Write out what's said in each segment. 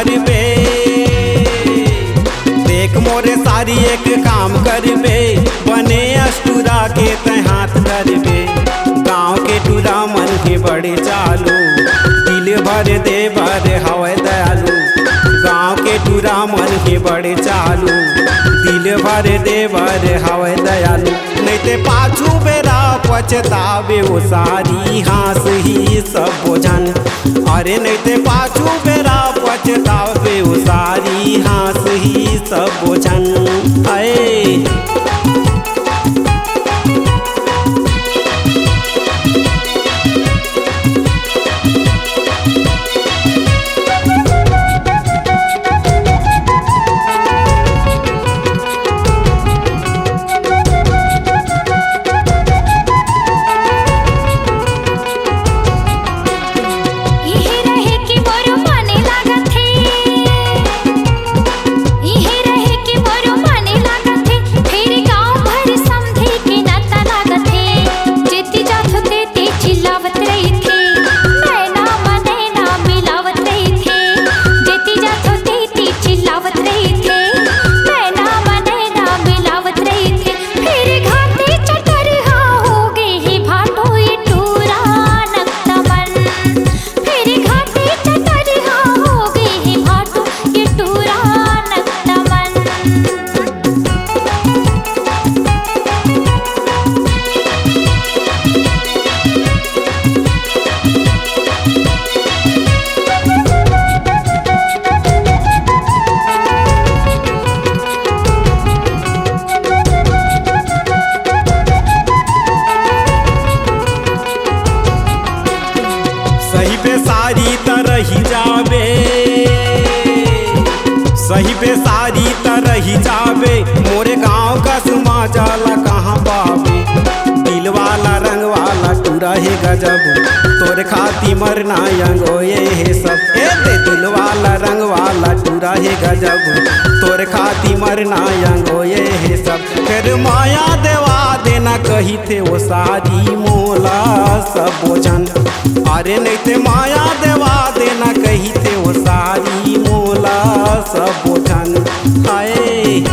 करबे। देख मोरे सारी एक काम करबे, बने अष्टुरा के तय हाथ धरबे। गाँव के टूरा मन के बड़े चालू, दिल भर दे भर हवे दयालु। गाँव के टूरा मन के बड़े चालू, दिल भर दे भर हवे दयालु। नहीं ते पाछू बेरा पछतावे वो सारी हास ही सब बोझन। अरे नहीं ते पाछू बेरा पछतावे वो सारी हास ही सब बोझन। आए सही पे सारी तरह ही जावे, सही पे सारी तरह ही जावे। मोरे गाँव का समाचाला कहाँ पावे, दिल वाला रंग वाला टूरा है गजब। तोरे खाती मरना यंगो ये है सब। ए ते दिल वाला रंग वाला टूरा है गजब, तोरे खाती मरना यंगो ये है सब। फिर माया देवा देना कही थे वो सारी मोला सब बोझन। अरे नहीं ते माया देवा देना कही थे वो सारी मोला सब बोझन। आए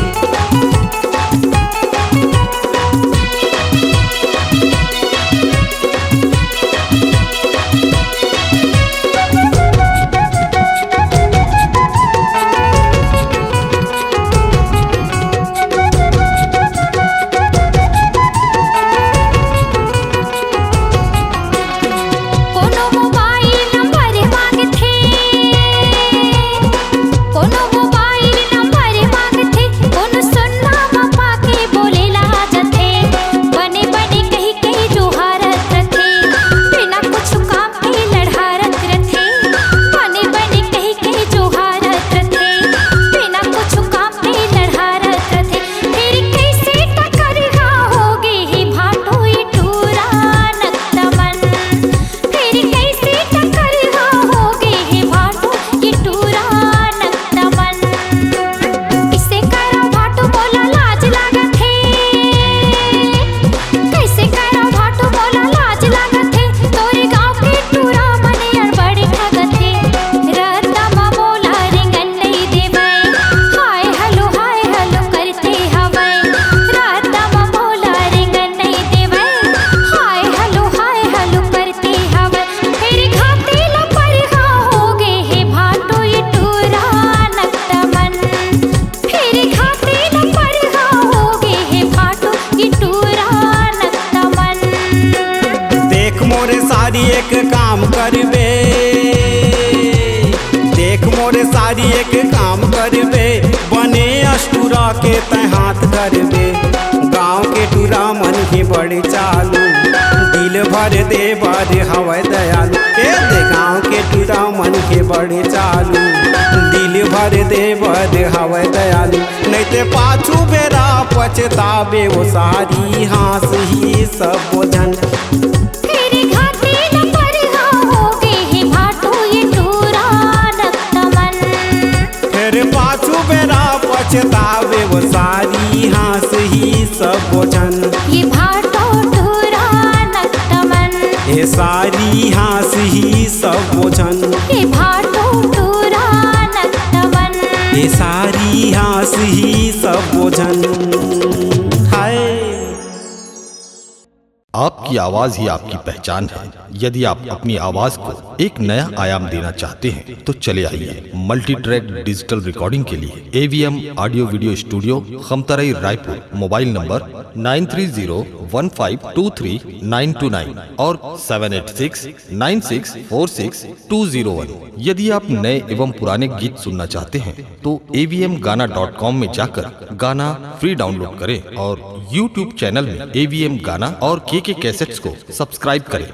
सारी एक काम करबे। देख मोरे सारी एक काम करबे, बने अष्टुरा के तय हाथ धरबे। गाँव के टूरा मन के बड़े चालू, दिल भर दे भर हवे दयालु। ए दे गाँव के टूरा मन के बड़े चालू, दिल भर दे भर हवे दयालु। नहीं ते पाछू बेरा पछतावे वो सारी हास ही सब बोझन। पाछू बेरा पछतावे वो सारी हास ही सब बोझन। ये भाटो टूरा नक्तमन, ये सारी हास ही सब बोझन। ये भाटो टूरा नक्तमन। खेसारी हास ही सब बोझन हाय। आपकी आवाज ही आपकी पहचान है। यदि आप अपनी आवाज को एक नया आयाम देना चाहते हैं तो चले आइए मल्टी ट्रैक डिजिटल रिकॉर्डिंग के लिए AVM audio video studio Khamtarai Raipur. Mobile number 9301523929 और 7869646201। यदि आप नए एवं पुराने गीत सुनना चाहते हैं तो avmgana.com में जाकर गाना फ्री डाउनलोड करें और YouTube चैनल में AVM गाना और KK कैसेट्स को सब्सक्राइब करें।